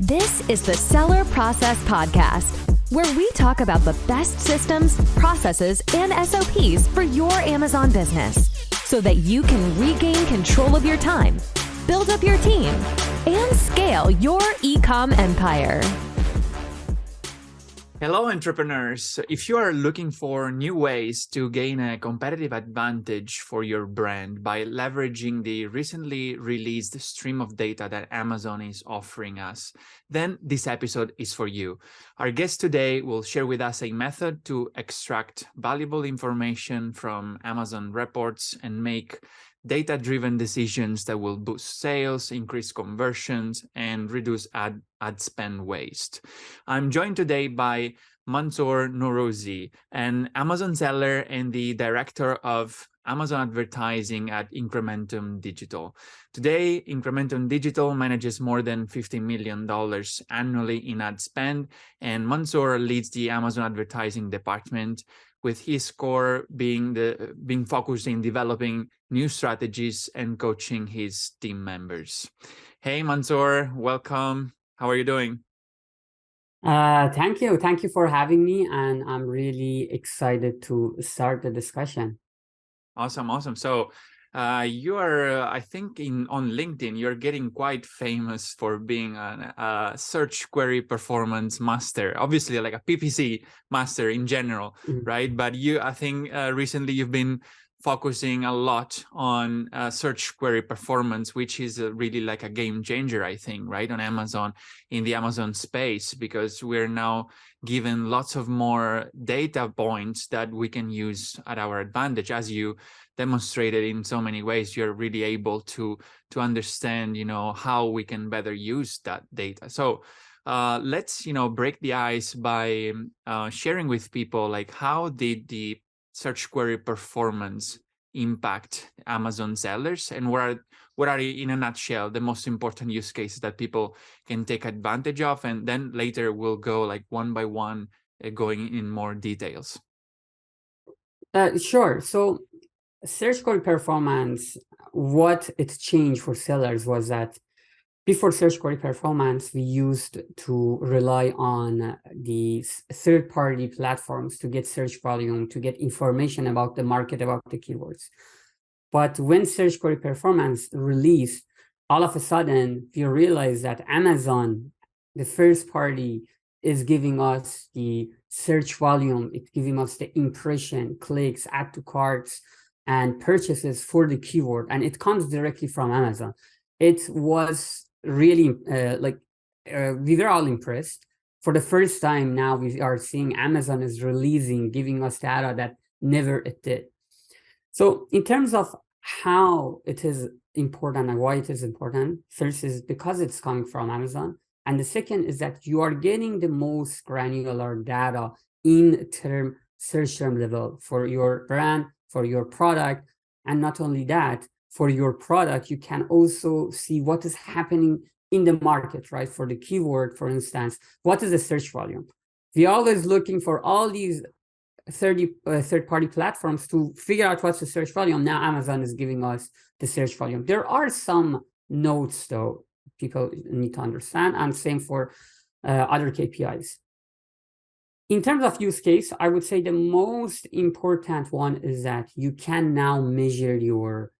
This is the Seller Process Podcast, where we talk about the best systems, processes, and SOPs for your Amazon business so that you can regain control of your time, build up your team, and scale your e-com empire. Hello, entrepreneurs. If you are looking for new ways to gain a competitive advantage for your brand by leveraging the recently released stream of data that Amazon is offering us, then this episode is for you. Our guest today will share with us a method to extract valuable information from Amazon reports and make data-driven decisions that will boost sales, increase conversions, and reduce ad spend waste. I'm joined today by Mansour Norouzi, an Amazon seller and the director of Amazon advertising at Incrementum Digital. Today, Incrementum Digital manages more than $50 million annually in ad spend, and Mansour leads the Amazon advertising department, with his core being focused in developing new strategies and coaching his team members. Hey, Mansour, welcome. How are you doing? Thank you. Thank you for having me, and I'm really excited to start the discussion. Awesome. So you are, I think, on LinkedIn, you're getting quite famous for being a search query performance master, obviously like a PPC master in general, right? But I think recently you've been focusing a lot on search query performance, which is really like a game changer, I think, right, on Amazon, in the Amazon space, because we're now given lots of more data points that we can use at our advantage. As you demonstrated in so many ways, you're really able to understand, how we can better use that data. So let's, break the ice by sharing with people, like, how did the search query performance impact Amazon sellers, and what are in a nutshell the most important use cases that people can take advantage of, and then later we'll go like one by one, going in more details. Sure. So search query performance, what it's changed for sellers was that before search query performance, we used to rely on the third-party platforms to get search volume, to get information about the market, about the keywords. But when search query performance released, all of a sudden, we realized that Amazon, the first party, is giving us the search volume. It's giving us the impression, clicks, add to carts, and purchases for the keyword. And it comes directly from Amazon. It was really we were all impressed. For the first time now, we are seeing Amazon is giving us data that never it did. So in terms of how it is important and why it is important, first is because it's coming from Amazon. And the second is that you are getting the most granular data in search term level for your brand, for your product. And not only that, for your product, you can also see what is happening in the market, right? For the keyword, for instance, what is the search volume? We're always looking for all these third-party platforms to figure out what's the search volume. Now Amazon is giving us the search volume. There are some notes, though, people need to understand, and same for other KPIs. In terms of use case, I would say the most important one is that you can now measure your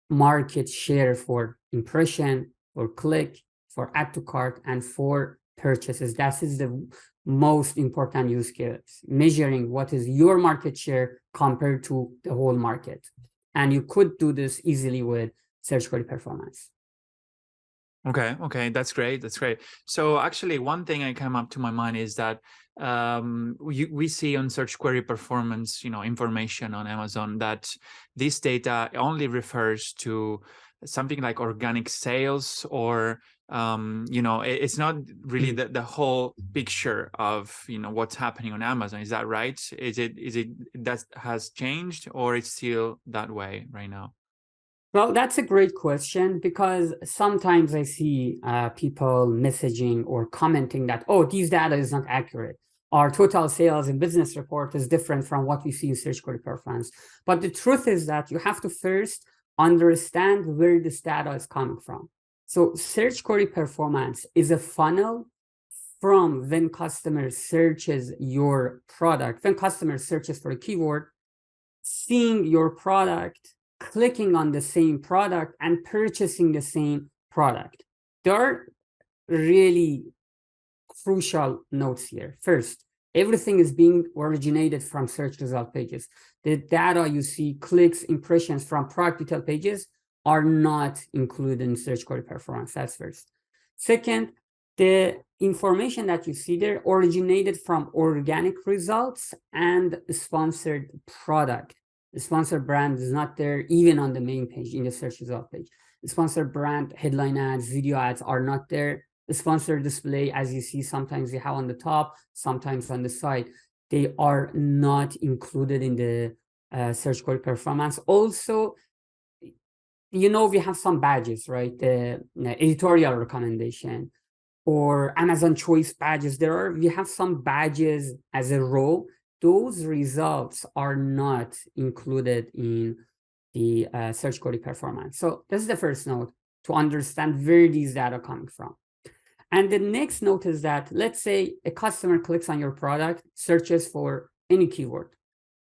market share for impression, for click, for add to cart, and for purchases. That is the most important use case, measuring what is your market share compared to the whole market. And you could do this easily with search query performance. Okay, that's great. So actually, one thing that came up to my mind is that we see on search query performance, information on Amazon, that this data only refers to something like organic sales, or it's not really the whole picture of what's happening on Amazon. Is that right? Is it that has changed, or it's still that way right now? Well, that's a great question, because sometimes I see people messaging or commenting that, oh, these data is not accurate. Our total sales and business report is different from what we see in search query performance. But the truth is that you have to first understand where this data is coming from. So search query performance is a funnel from when customer searches your product, when customer searches for a keyword, seeing your product, clicking on the same product, and purchasing the same product. There are really crucial notes here. First, everything is being originated from search result pages. The data you see, clicks, impressions from product detail pages are not included in search query performance. That's first. Second, the information that you see there originated from organic results and sponsored product. The sponsored brand is not there even on the main page in the search result page. The sponsored brand headline ads, video ads are not there. The sponsored display, as you see, sometimes you have on the top, sometimes on the side. They are not included in the search query performance. Also, you know, we have some badges, right? The editorial recommendation or Amazon choice badges. We have some badges as a row. Those results are not included in the search query performance. So this is the first note, to understand where these data are coming from. And the next note is that, let's say a customer clicks on your product, searches for any keyword,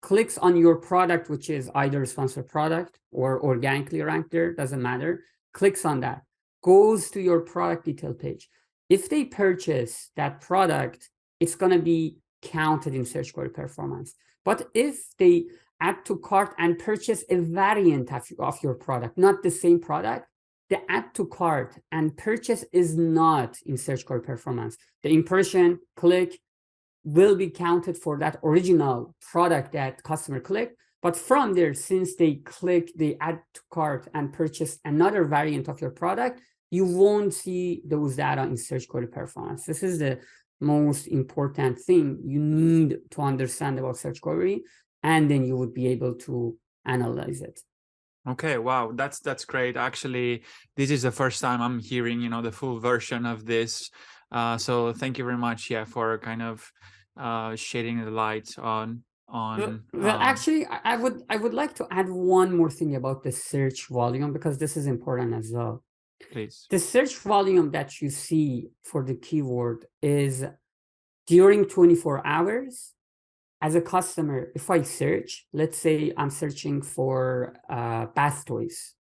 clicks on your product, which is either a sponsored product or organically ranked there, doesn't matter, clicks on that, goes to your product detail page. If they purchase that product, it's going to be counted in search query performance. But if they add to cart and purchase a variant of your product, not the same product, the add to cart and purchase is not in search query performance. The impression, click will be counted for that original product that customer clicked. But from there, since they add to cart and purchase another variant of your product, you won't see those data in search query performance. This is the most important thing you need to understand about search query, and then you would be able to analyze it. Okay, wow, that's great. Actually, this is the first time I'm hearing, you know, the full version of this. So thank you very much, yeah, for kind of shedding the light on. Actually, I would like to add one more thing about the search volume, because this is important as well. Please. The search volume that you see for the keyword is during 24 hours. As a customer, if I search, let's say I'm searching for bath toys.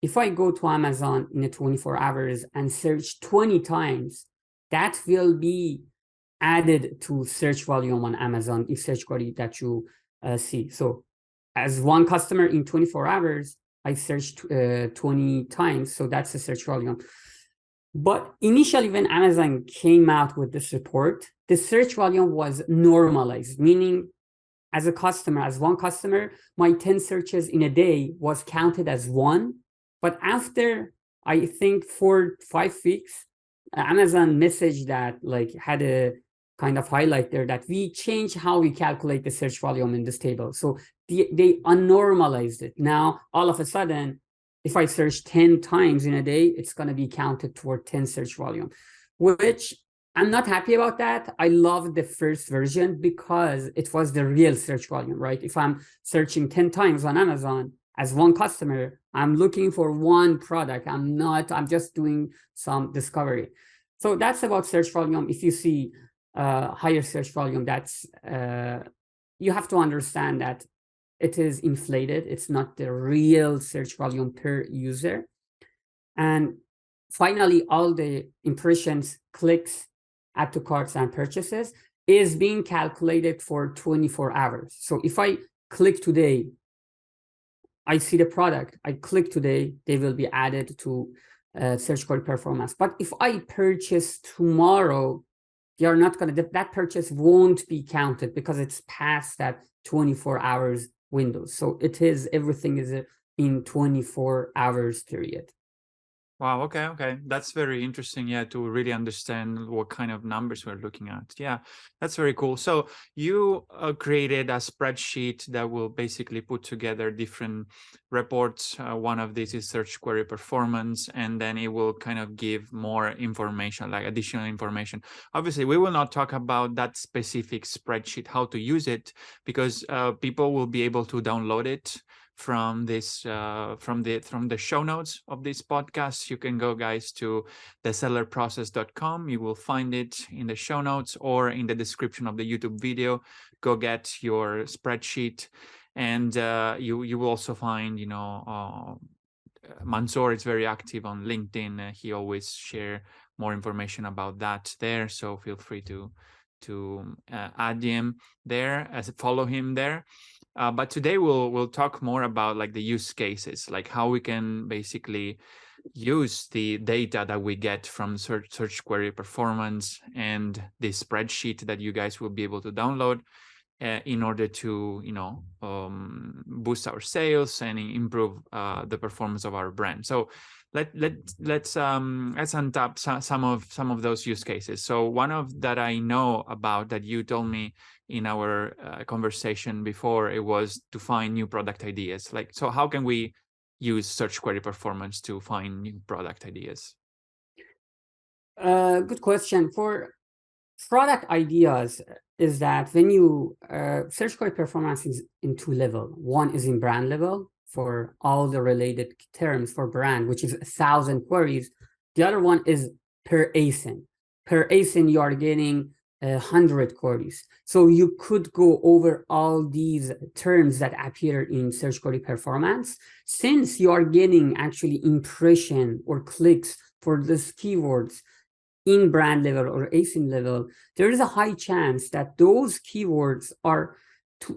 If I go to Amazon in the 24 hours and search 20 times, that will be added to search volume on Amazon in search query that you see. So as one customer in 24 hours, I searched 20 times. So that's the search volume. But initially, when Amazon came out with this report, the search volume was normalized, meaning as a customer, as one customer, my 10 searches in a day was counted as one. But after, I think, 4-5 weeks, Amazon messaged that, like, had a kind of highlight there that we changed how we calculate the search volume in this table. So they unnormalized it. Now, all of a sudden, if I search 10 times in a day, it's going to be counted toward 10 search volume, which I'm not happy about that. I love the first version because it was the real search volume, right? If I'm searching 10 times on Amazon as one customer, I'm looking for one product. I'm just doing some discovery. So that's about search volume. If you see higher search volume, that's you have to understand that it is inflated. It's not the real search volume per user. And finally, all the impressions, clicks, add to carts, and purchases is being calculated for 24 hours. So if I click today, I see the product, I click today, they will be added to search query performance. But if I purchase tomorrow, they are not going to, that purchase won't be counted because it's past that 24 hours window. So everything is in 24 hours period. Wow, okay. That's very interesting, yeah, to really understand what kind of numbers we're looking at. Yeah, that's very cool. So you created a spreadsheet that will basically put together different reports. One of these is search query performance, and then it will kind of give more information, like additional information. Obviously, we will not talk about that specific spreadsheet, how to use it, because people will be able to download it from this from the show notes of this podcast. You can go, guys, to thesellerprocess.com. You will find it in the show notes or in the description of the YouTube video. Go get your spreadsheet, and you will also find, Mansour is very active on LinkedIn. He always share more information about that there. So feel free to add him there, as follow him there. But today we'll talk more about like the use cases, like how we can basically use the data that we get from search query performance and the spreadsheet that you guys will be able to download in order to boost our sales and improve the performance of our brand. So let's untap some of those use cases. So one of that I know about that you told me in our conversation before, it was to find new product ideas. Like, so how can we use search query performance to find new product ideas? Good question. For product ideas, is that when you search query performance is in two levels. One is in brand level for all the related terms for brand, which is 1,000 queries. The other one is per ASIN. Per ASIN, you are getting 100 queries. So you could go over all these terms that appear in search query performance. Since you are getting actually impression or clicks for these keywords in brand level or ASIN level, there is a high chance that those keywords are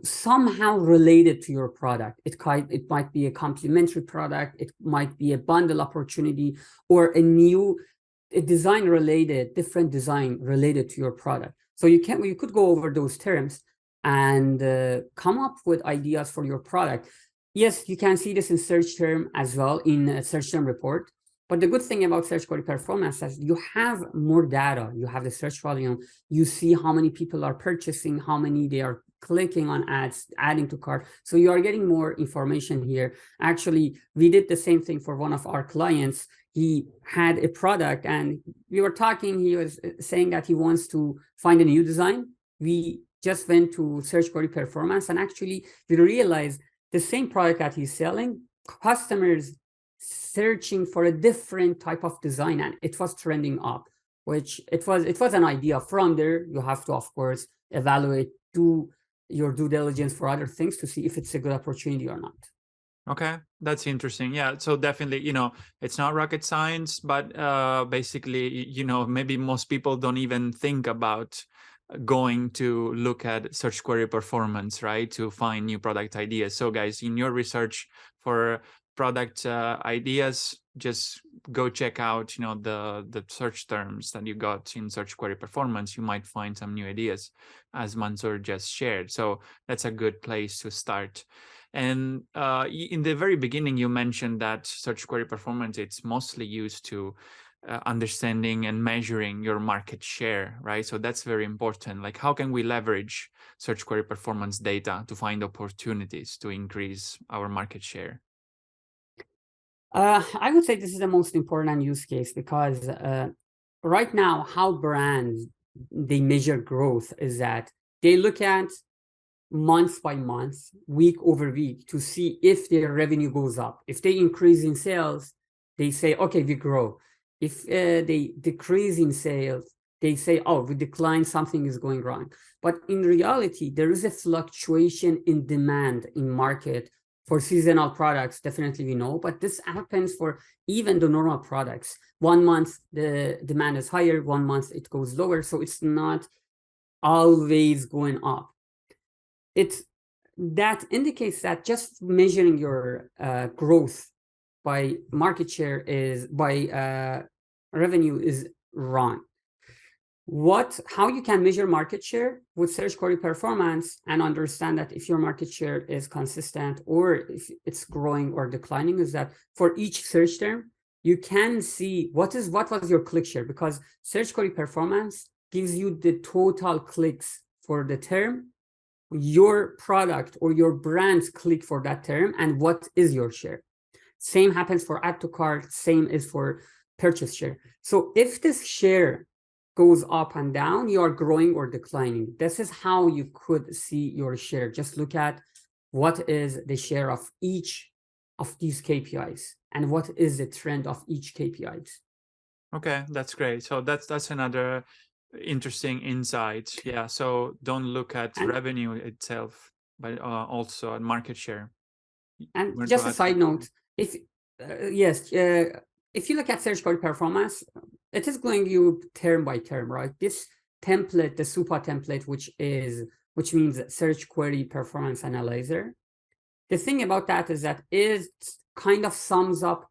somehow related to your product. It might be a complementary product, it might be a bundle opportunity, or a design related, different design related to your product. So you could go over those terms and come up with ideas for your product. Yes, you can see this in search term as well, in a search term report. But the good thing about search query performance is you have more data. You have the search volume. You see how many people are purchasing, how many they are clicking on ads, adding to cart. So you are getting more information here. Actually, we did the same thing for one of our clients. He had a product and we were talking. He was saying that he wants to find a new design. We just went to search query performance, and actually we realized the same product that he's selling, customers searching for a different type of design, and it was trending up, which it was an idea. From there, you have to, of course, evaluate, do your due diligence for other things to see if it's a good opportunity or not. Okay, that's interesting. Yeah, so definitely, it's not rocket science, but basically, maybe most people don't even think about going to look at search query performance, right, to find new product ideas. So guys, in your research for product ideas, just go check out the search terms that you got in search query performance. You might find some new ideas, as Mansour just shared. So that's a good place to start. And in the very beginning, you mentioned that search query performance, it's mostly used to understanding and measuring your market share, right? So that's very important. Like, how can we leverage search query performance data to find opportunities to increase our market share? I would say this is the most important use case, because right now, how brands, they measure growth is that they look at month by month, week over week, to see if their revenue goes up. If they increase in sales, they say, okay, we grow. If they decrease in sales, they say, oh, we decline, something is going wrong. But in reality, there is a fluctuation in demand in market for seasonal products, definitely we know, but this happens for even the normal products. 1 month, the demand is higher, 1 month it goes lower, so it's not always going up. That indicates that just measuring your growth by market share by revenue is wrong. How you can measure market share with search query performance and understand that if your market share is consistent or if it's growing or declining, is that for each search term, you can see what was your click share, because search query performance gives you the total clicks for the term, your product or your brand's click for that term, and what is your share. Same happens for add to cart, same is for purchase share. So if this share goes up and down, you are growing or declining. This is how you could see your share. Just look at what is the share of each of these KPIs and what is the trend of each KPIs. Okay, that's great. So that's another interesting insight. Yeah. So don't look at revenue itself, but also at market share. And just a side note, if if you look at search query performance, it is going you term by term, right? This template, the SQP template, which means search query performance analyzer. The thing about that is that it kind of sums up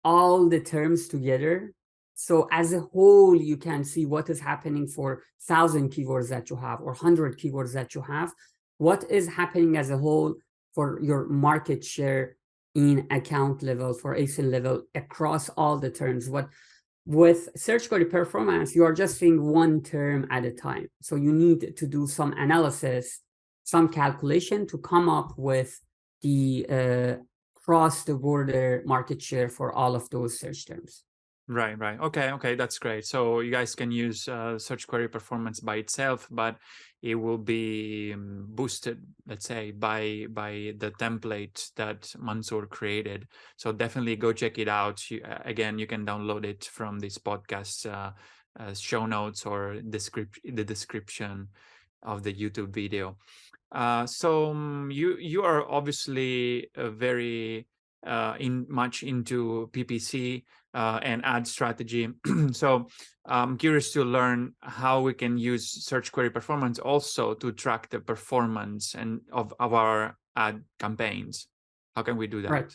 all the terms together. So as a whole, you can see what is happening for 1,000 keywords that you have or 100 keywords that you have. What is happening as a whole for your market share in account level, for ASIN level, across all the terms. With search query performance, you are just seeing one term at a time. So you need to do some analysis, some calculation to come up with the cross the border market share for all of those search terms. Right. Okay, that's great. So you guys can use search query performance by itself, but it will be boosted, let's say, by the template that Mansour created. So definitely go check it out. Again, you can download it from this podcast show notes or the description of the YouTube video. So you are obviously very much into PPC and ad strategy. So I'm curious to learn how we can use search query performance also to track the performance of our ad campaigns. How can we do that? Right.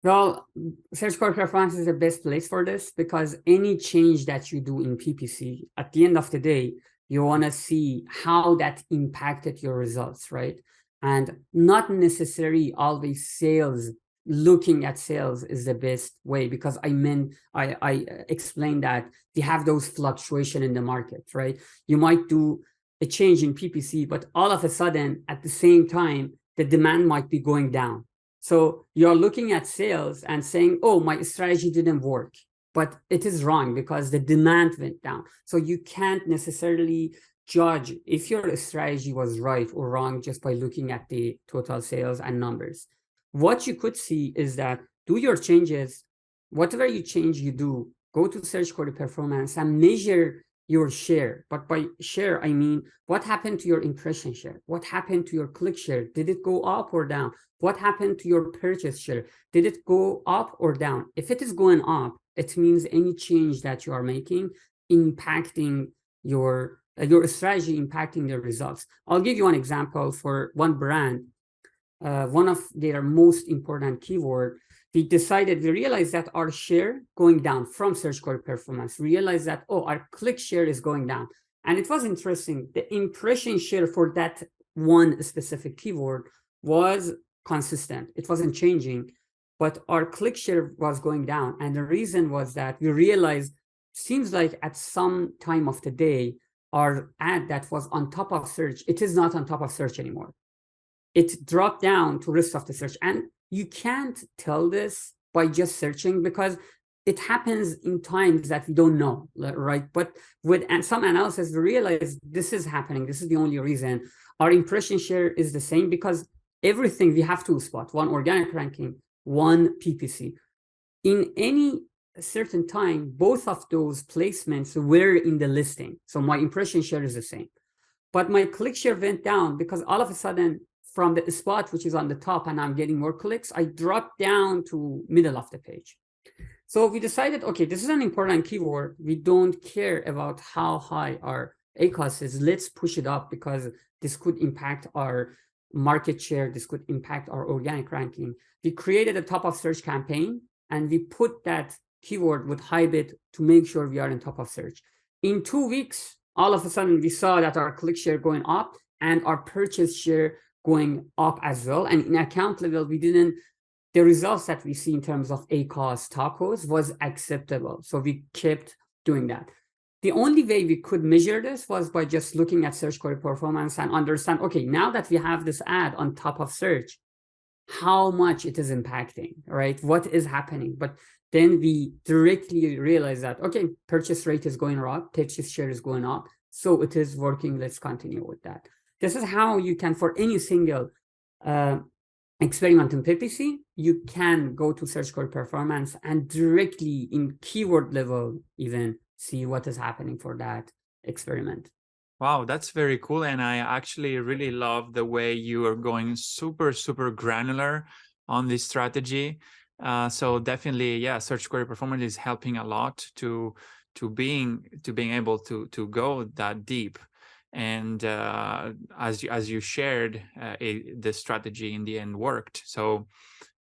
Well, search query performance is the best place for this because any change that you do in PPC, at the end of the day, you want to see how that impacted your results, right? And not necessarily always sales. Looking at sales is the best way because I explained that we have those fluctuation in the market, right? You might do a change in PPC, but all of a sudden, at the same time, the demand might be going down. So you're looking at sales and saying, oh, my strategy didn't work, but it is wrong because the demand went down. So you can't necessarily judge if your strategy was right or wrong just by looking at the total sales and numbers. What you could see is that do your changes, whatever you change you do, go to search query performance and measure your share. But by share, I mean, what happened to your impression share? What happened to your click share? Did it go up or down? What happened to your purchase share? Did it go up or down? If it is going up, it means any change that you are making impacting your strategy, impacting the results. I'll give you one example for one brand. One of their most important keyword, we realized that our share going down from search query performance, realized that, oh, our click share is going down. And it was interesting. The impression share for that one specific keyword was consistent. It wasn't changing, but our click share was going down. And the reason was that we realized, seems like at some time of the day, our ad that was on top of search, it is not on top of search anymore. It dropped down to rest of the search. And you can't tell this by just searching because it happens in times that we don't know, right? But with some analysis, we realize this is happening. This is the only reason. Our impression share is the same because everything we have to spot, one organic ranking, one PPC. In any certain time, both of those placements were in the listing. So my impression share is the same. But my click share went down because all of a sudden, from the spot, which is on the top, and I'm getting more clicks, I dropped down to middle of the page. So we decided, okay, this is an important keyword. We don't care about how high our ACOS is. Let's push it up because this could impact our market share. This could impact our organic ranking. We created a top of search campaign, and we put that keyword with high bid to make sure we are in top of search. In 2 weeks, all of a sudden, we saw that our click share going up and our purchase share going up as well. And in account level, the results that we see in terms of ACOS, TACOS was acceptable. So we kept doing that. The only way we could measure this was by just looking at search query performance and understand, okay, now that we have this ad on top of search, how much it is impacting, right? What is happening? But then we directly realize that, okay, purchase rate is going up, purchase share is going up. So it is working. Let's continue with that. This is how you can, for any single experiment in PPC, you can go to search query performance and directly in keyword level even see what is happening for that experiment. Wow, that's very cool. And I actually really love the way you are going super, super granular on this strategy. So definitely, yeah, search query performance is helping a lot to being able to go that deep. And as you shared, the strategy in the end worked. So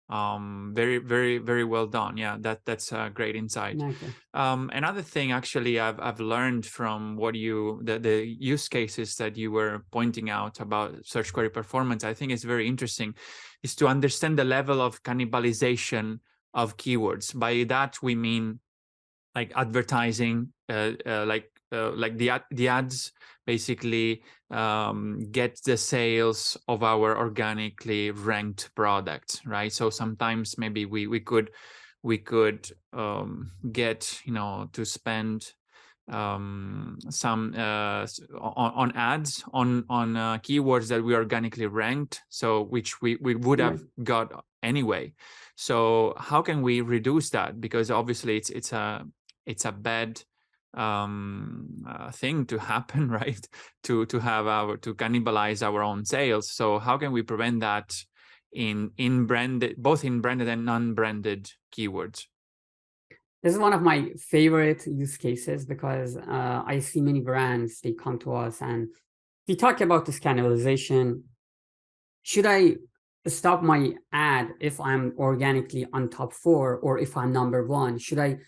very, very, very well done. Yeah, that's a great insight. Okay. Another thing actually I've learned from what the use cases that you were pointing out about search query performance, I think is very interesting, is to understand the level of cannibalization of keywords. By that we mean like advertising, like the ads basically get the sales of our organically ranked products, right? So sometimes maybe we could get, you know, to spend some on ads on keywords that we organically ranked, so which we would have got anyway. So how can we reduce that? Because obviously it's a bad thing to happen, right? To cannibalize our own sales. So how can we prevent that in branded, both in branded and non-branded keywords? This is one of my favorite use cases because I see many brands, they come to us and we talk about this cannibalization. Should I stop my ad if I'm organically on top 4 or if I'm number 1? Should I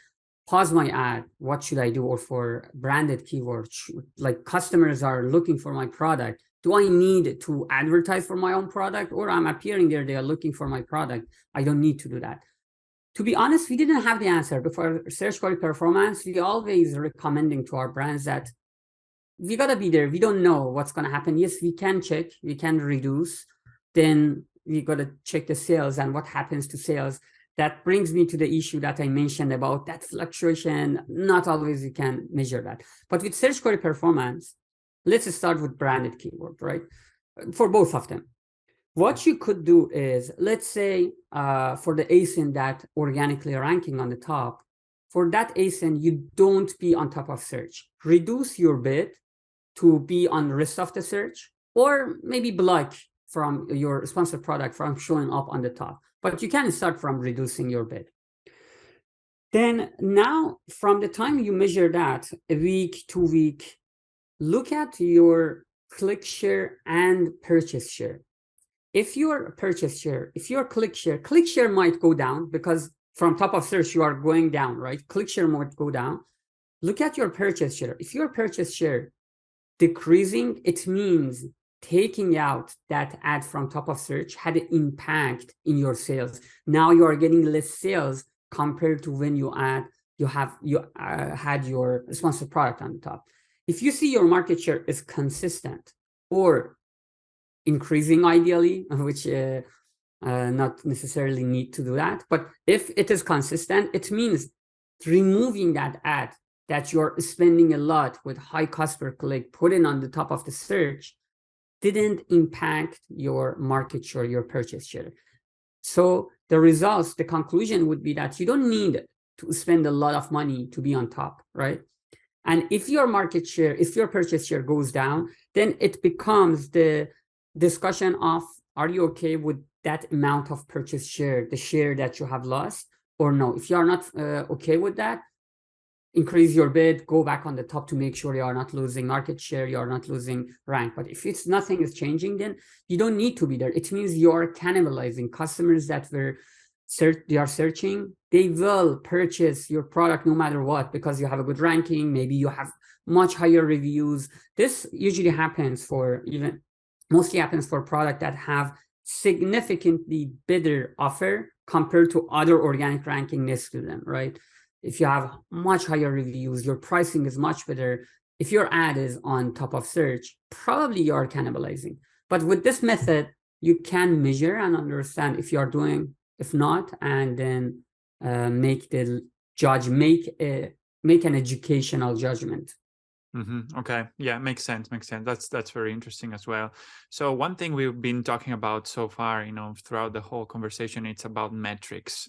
pause my ad? What should I do? Or for branded keywords, like customers are looking for my product, do I need to advertise for my own product, or I'm appearing there, they are looking for my product, I don't need to do that? To be honest, we didn't have the answer. Before search query performance, we always recommending to our brands that we gotta be there. We don't know what's gonna happen. Yes, we can check, we can reduce, then we gotta check the sales and what happens to sales. That brings me to the issue that I mentioned about that fluctuation. Not always you can measure that. But with search query performance, let's start with branded keyword, right? For both of them. What you could do is, let's say for the ASIN that organically ranking on the top, for that ASIN, you don't be on top of search. Reduce your bid to be on the rest of the search, or maybe block from your sponsored product from showing up on the top. But you can start from reducing your bid. Then now, from the time you measure that, a week, 2 week, look at your click share and purchase share. If your purchase share, if your click share might go down because from top of search, you are going down, right? Click share might go down. Look at your purchase share. If your purchase share decreasing, it means taking out that ad from top of search had an impact in your sales. Now you are getting less sales compared to when you had your sponsored product on the top. If you see your market share is consistent or increasing ideally, which not necessarily need to do that, but if it is consistent, it means removing that ad that you're spending a lot with high cost per click, putting on the top of the search, didn't impact your market share, your purchase share. So the results, the conclusion would be that you don't need to spend a lot of money to be on top, right? And if your market share, if your purchase share goes down, then it becomes the discussion of, are you okay with that amount of purchase share, the share that you have lost, or no? If you are not okay with that, increase your bid, go back on the top to make sure you are not losing market share, you are not losing rank. But if it's nothing is changing, then you don't need to be there. It means you are cannibalizing customers that they are searching. They will purchase your product no matter what, because you have a good ranking. Maybe you have much higher reviews. This usually happens mostly happens for product that have significantly better offer compared to other organic ranking next to them, right? If you have much higher reviews, your pricing is much better. If your ad is on top of search, probably you are cannibalizing. But with this method, you can measure and understand if you are doing, if not, and then make an educational judgment. Okay. Yeah, makes sense. Makes sense. That's very interesting as well. So one thing we've been talking about so far, throughout the whole conversation, it's about metrics.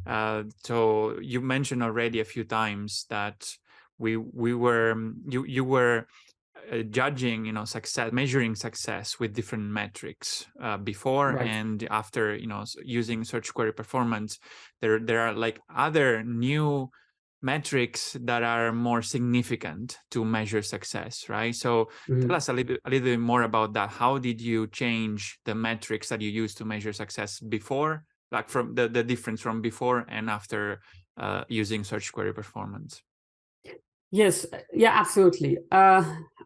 So you mentioned already a few times that we were you were judging success, measuring success with different metrics before Right. and after using search query performance. There are like other new metrics that are more significant to measure success, right? So tell us a little bit more about that. How did you change the metrics that you use to measure success before, like from the difference from before and after using search query performance? Yes, yeah, absolutely.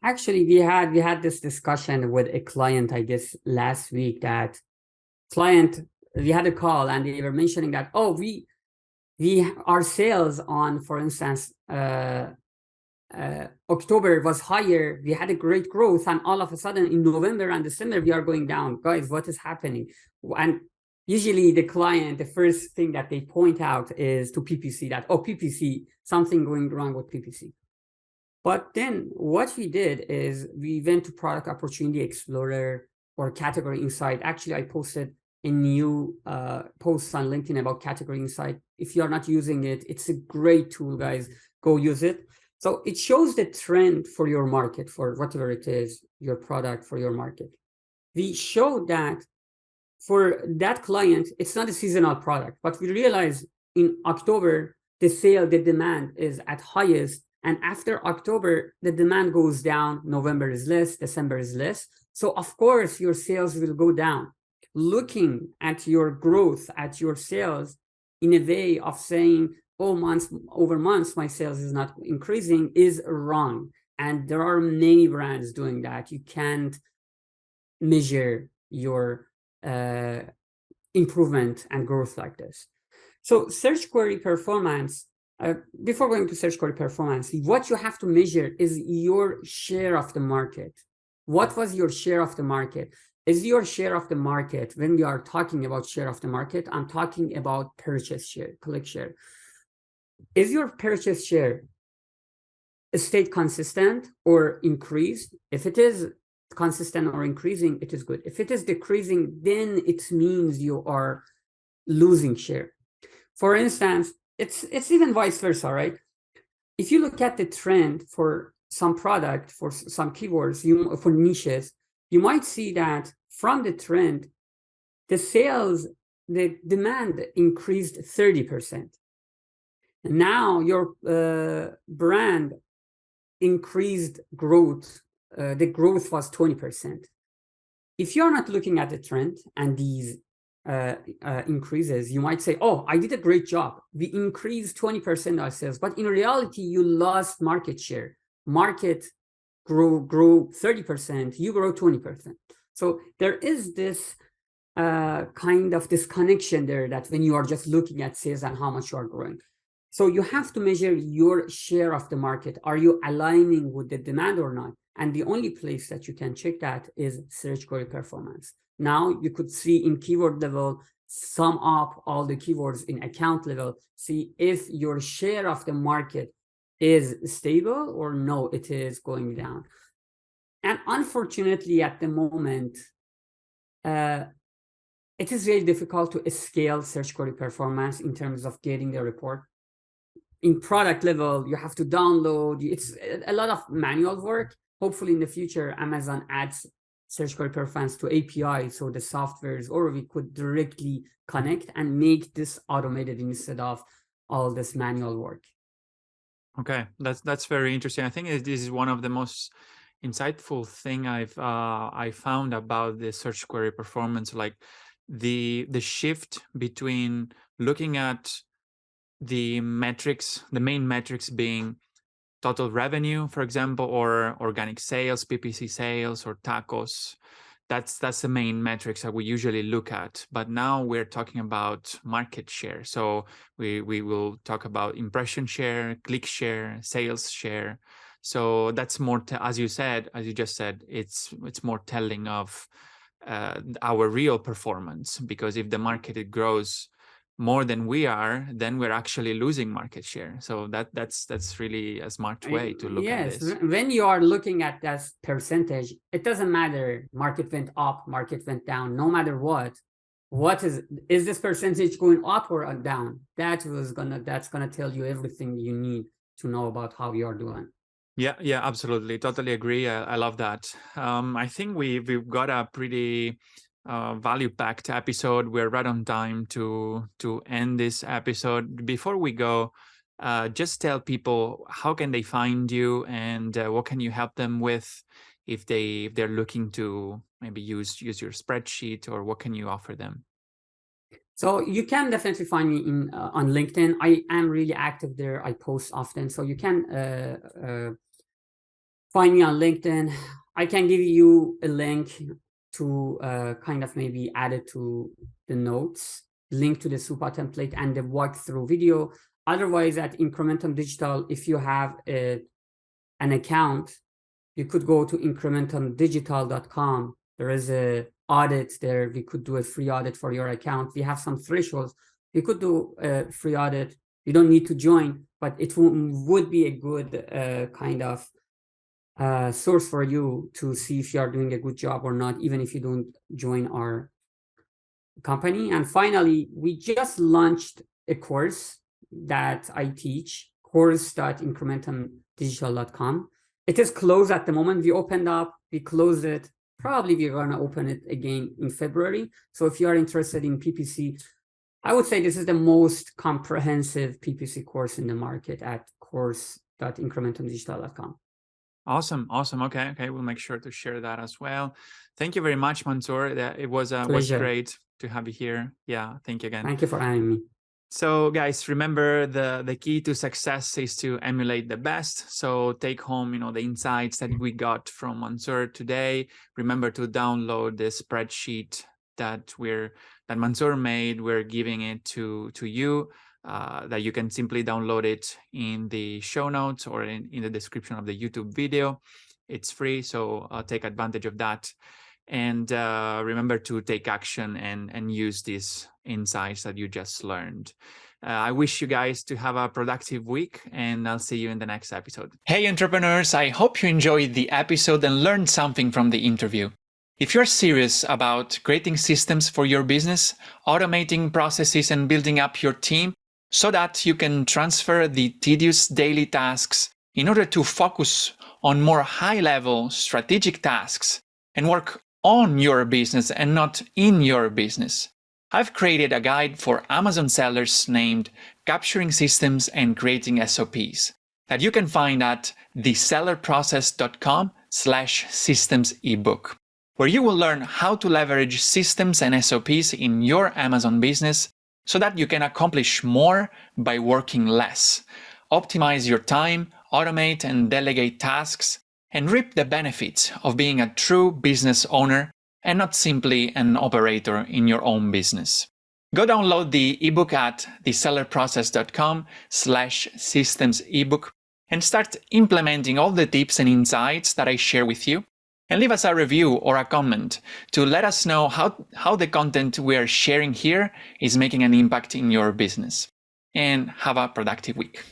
Actually, we had this discussion with a client, I guess, last week. That client, we had a call and they were mentioning that, oh, we our sales on, for instance, October was higher. We had a great growth, and all of a sudden in November and December we are going down. Guys, what is happening? And usually the client, the first thing that they point out is to PPC, that, oh, PPC, something going wrong with PPC. But then what we did is we went to Product Opportunity Explorer or Category Insight. Actually, I posted a new post on LinkedIn about Category Insight. If you're not using it, it's a great tool, guys. Go use it. So it shows the trend for your market, for whatever it is, your product for your market. We showed that for that client, it's not a seasonal product, but we realized in October, the demand is at highest. And after October, the demand goes down. November is less, December is less. So of course, your sales will go down. Looking at your growth, at your sales in a way of saying, oh, months over months, my sales is not increasing, is wrong. And there are many brands doing that. You can't measure your improvement and growth like this. So search query performance, before going to search query performance, what you have to measure is your share of the market. What was your share of the market? Is your share of the market, when we are talking about share of the market, I'm talking about purchase share, click share. Is your purchase share stayed consistent or increased? If it is consistent or increasing, it is good. If it is decreasing, then it means you are losing share. For instance, it's even vice versa, right? If you look at the trend for some product, for some keywords, for niches, you might see that from the trend, the demand increased 30%. And now your brand increased growth, the growth was 20%. If you're not looking at the trend and these increases, you might say, oh, I did a great job. We increased 20% our sales, but in reality, you lost market share. Market grew 30%, you grow 20%. So there is this kind of disconnection there, that when you are just looking at sales and how much you are growing. So you have to measure your share of the market. Are you aligning with the demand or not? And the only place that you can check that is search query performance. Now you could see in keyword level, sum up all the keywords in account level, see if your share of the market is stable or no, it is going down. And unfortunately, at the moment, it is very difficult to scale search query performance in terms of getting the report. In product level, you have to download. It's a lot of manual work. Hopefully in the future, Amazon adds search query performance to API, so the softwares, or we could directly connect and make this automated instead of all this manual work. Okay, that's very interesting. I think this is one of the most insightful thing I found about the search query performance, like the shift between looking at the metrics, the main metrics being total revenue, for example, or organic sales, PPC sales, or tacos. That's the main metrics that we usually look at. But now we're talking about market share. So we will talk about impression share, click share, sales share. So that's more, as you just said, it's more telling of our real performance, because if the market grows more than we are, then we're actually losing market share. So that's really a smart way to look at Yes, this. when you are looking at that percentage, it doesn't matter. Market went up, market went down, no matter what. What is this percentage going up or down? That's gonna tell you everything you need to know about how you are doing. Yeah, absolutely. Totally agree. I love that. I think we've got a pretty value-packed episode. We're right on time to end this episode. Before we go, just tell people how can they find you and what can you help them with if they're looking to maybe use your spreadsheet, or what can you offer them? So you can definitely find me in on LinkedIn. I am really active there. I post often, so you can find me on LinkedIn. I can give you a link to kind of maybe add it to the notes, link to the SUPA template and the walkthrough video. Otherwise, at Incrementum Digital, if you have an account, you could go to incrementumdigital.com. There is a audit there. We could do a free audit for your account. We have some thresholds. We could do a free audit. You don't need to join, but it would be a good kind of source for you to see if you are doing a good job or not, even if you don't join our company. And finally, we just launched a course that I teach, course.incrementumdigital.com. It is closed at the moment. We opened up, we closed it. Probably we're going to open it again in February. So if you are interested in PPC, I would say this is the most comprehensive PPC course in the market at course.incrementumdigital.com. Awesome. Okay, we'll make sure to share that as well. Thank you very much, Mansour. It was great to have you here. Yeah, thank you again. Thank you for having me. So guys, remember the key to success is to emulate the best. So take home, the insights that we got from Mansour today. Remember to download the spreadsheet that Mansour made. We're giving it to you. That you can simply download it in the show notes or in the description of the YouTube video. It's free, so take advantage of that. And remember to take action and use these insights that you just learned. I wish you guys to have a productive week, and I'll see you in the next episode. Hey entrepreneurs, I hope you enjoyed the episode and learned something from the interview. If you're serious about creating systems for your business, automating processes and building up your team, so that you can transfer the tedious daily tasks in order to focus on more high-level strategic tasks and work on your business and not in your business, I've created a guide for Amazon sellers named Capturing Systems and Creating SOPs that you can find at thesellerprocess.com/systems ebook, where you will learn how to leverage systems and SOPs in your Amazon business so that you can accomplish more by working less, optimize your time, automate and delegate tasks, and reap the benefits of being a true business owner and not simply an operator in your own business. Go download the ebook at thesellerprocess.com/systems ebook and start implementing all the tips and insights that I share with you. And leave us a review or a comment to let us know how the content we are sharing here is making an impact in your business. And have a productive week.